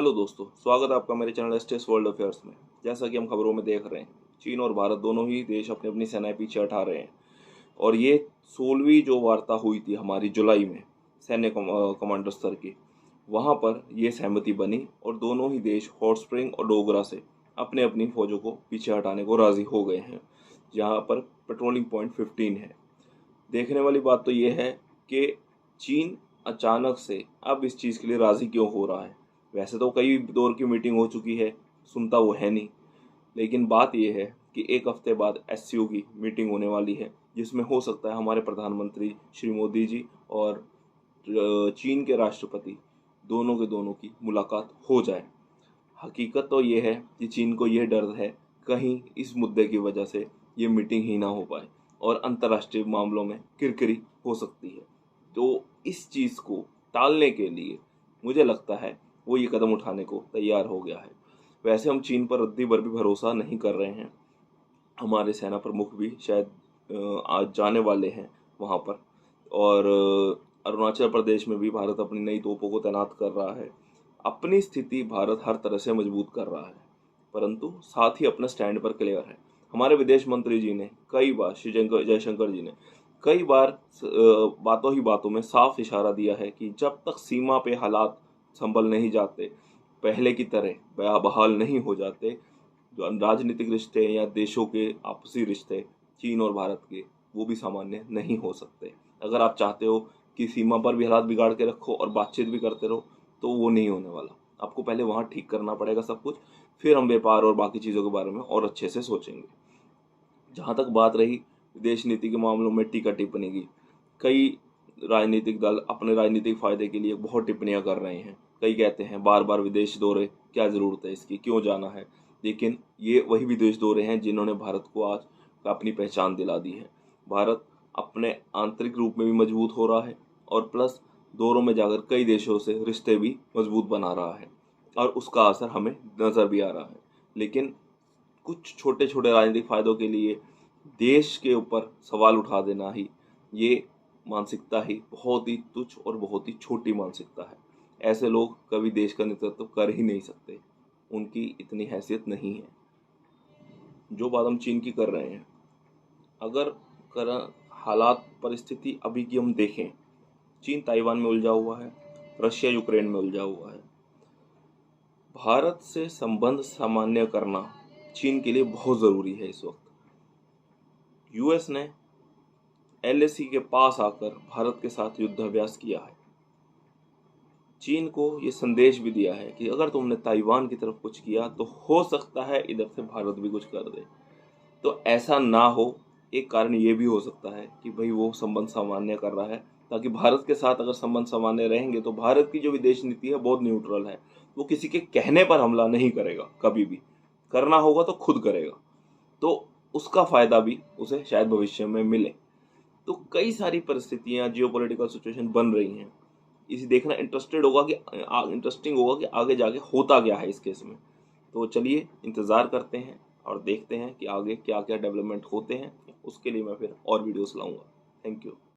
Hello दोस्तों, स्वागत है आपका मेरे चैनल एसटीएस वर्ल्ड अफेयर्स में। जैसा कि हम खबरों में देख रहे हैं, चीन और भारत दोनों ही देश अपनी अपनी सेनाएं पीछे हटा रहे हैं। और ये 16वीं जो वार्ता हुई थी हमारी जुलाई में सैन्य कमांडर स्तर की, वहाँ पर ये सहमति बनी और दोनों ही देश हॉट स्प्रिंग और डोगरा से अपने अपनी फौजों को पीछे हटाने को राज़ी हो गए हैं, जहाँ पर पेट्रोलिंग पॉइंट 15 है। देखने वाली बात तो ये है कि चीन अचानक से अब इस चीज़ के लिए राज़ी क्यों हो रहा है। वैसे तो कई दौर की मीटिंग हो चुकी है, सुनता वो है नहीं। लेकिन बात यह है कि एक हफ्ते बाद एससीओ की मीटिंग होने वाली है, जिसमें हो सकता है हमारे प्रधानमंत्री श्री मोदी जी और चीन के राष्ट्रपति दोनों के दोनों की मुलाकात हो जाए। हकीकत तो ये है कि चीन को यह डर है कहीं इस मुद्दे की वजह से ये मीटिंग ही ना हो पाए और अंतर्राष्ट्रीय मामलों में किरकिरी हो सकती है। तो इस चीज़ को टालने के लिए मुझे लगता है वो ये कदम उठाने को तैयार हो गया है। वैसे हम चीन पर रद्दी भर भी भरोसा नहीं कर रहे हैं। हमारे सेना प्रमुख भी शायद आज जाने वाले हैं वहाँ पर। और अरुणाचल प्रदेश में भी भारत अपनी नई तोपों को तैनात कर रहा है। अपनी स्थिति भारत हर तरह से मजबूत कर रहा है, परंतु साथ ही अपना स्टैंड पर क्लियर है। हमारे विदेश मंत्री जी ने कई बार, श्री जयशंकर जी ने कई बार बातों ही बातों में साफ इशारा दिया है कि जब तक सीमा पे हालात संभल नहीं जाते, पहले की तरह बहाल नहीं हो जाते, जो राजनीतिक रिश्ते या देशों के आपसी रिश्ते चीन और भारत के, वो भी सामान्य नहीं हो सकते। अगर आप चाहते हो कि सीमा पर भी हालात बिगाड़ के रखो और बातचीत भी करते रहो, तो वो नहीं होने वाला। आपको पहले वहाँ ठीक करना पड़ेगा सब कुछ, फिर हम व्यापार और बाकी चीज़ों के बारे में और अच्छे से सोचेंगे। जहाँ तक बात रही विदेश नीति के मामलों में टीका टिप्पणी की, कई राजनीतिक दल अपने राजनीतिक फायदे के लिए बहुत टिप्पणियां कर रहे हैं। कई कहते हैं बार बार विदेश दौरे, क्या ज़रूरत है इसकी, क्यों जाना है। लेकिन ये वही विदेश दौरे हैं जिन्होंने भारत को आज अपनी पहचान दिला दी है। भारत अपने आंतरिक रूप में भी मजबूत हो रहा है और प्लस दौरों में जाकर कई देशों से रिश्ते भी मजबूत बना रहा है और उसका असर हमें नज़र भी आ रहा है। लेकिन कुछ छोटे छोटे राजनीतिक फायदों के लिए देश के ऊपर सवाल उठा देना ही, ये मानसिकता ही बहुत ही तुच्छ और बहुत ही छोटी मानसिकता है। ऐसे लोग कभी देश का नेतृत्व कर ही नहीं सकते, उनकी इतनी हैसियत नहीं है। जो बात हम चीन की कर रहे हैं, अगर कर हालात परिस्थिति अभी की हम देखें, चीन ताइवान में उलझा हुआ है, रशिया यूक्रेन में उलझा हुआ है। भारत से संबंध सामान्य करना चीन के लिए बहुत ज़रूरी है इस वक्त। यूएस ने एलएसी के पास आकर भारत के साथ युद्धाभ्यास किया है। चीन को ये संदेश भी दिया है कि अगर तुमने ताइवान की तरफ कुछ किया तो हो सकता है इधर से भारत भी कुछ कर दे। तो ऐसा ना हो, एक कारण ये भी हो सकता है कि भाई वो संबंध सामान्य कर रहा है, ताकि भारत के साथ अगर संबंध सामान्य रहेंगे तो भारत की जो विदेश नीति है बहुत न्यूट्रल है। वो किसी के कहने पर हमला नहीं करेगा, कभी भी करना होगा तो खुद करेगा। तो उसका फायदा भी उसे शायद भविष्य में मिले। तो कई सारी परिस्थितियां, जियोपॉलिटिकल सिचुएशन बन रही हैं। इसे देखना इंटरेस्टिंग होगा कि आगे जाके होता क्या है इस केस में। तो चलिए इंतज़ार करते हैं और देखते हैं कि आगे क्या क्या डेवलपमेंट होते हैं। उसके लिए मैं फिर और वीडियोस लाऊंगा। Thank you.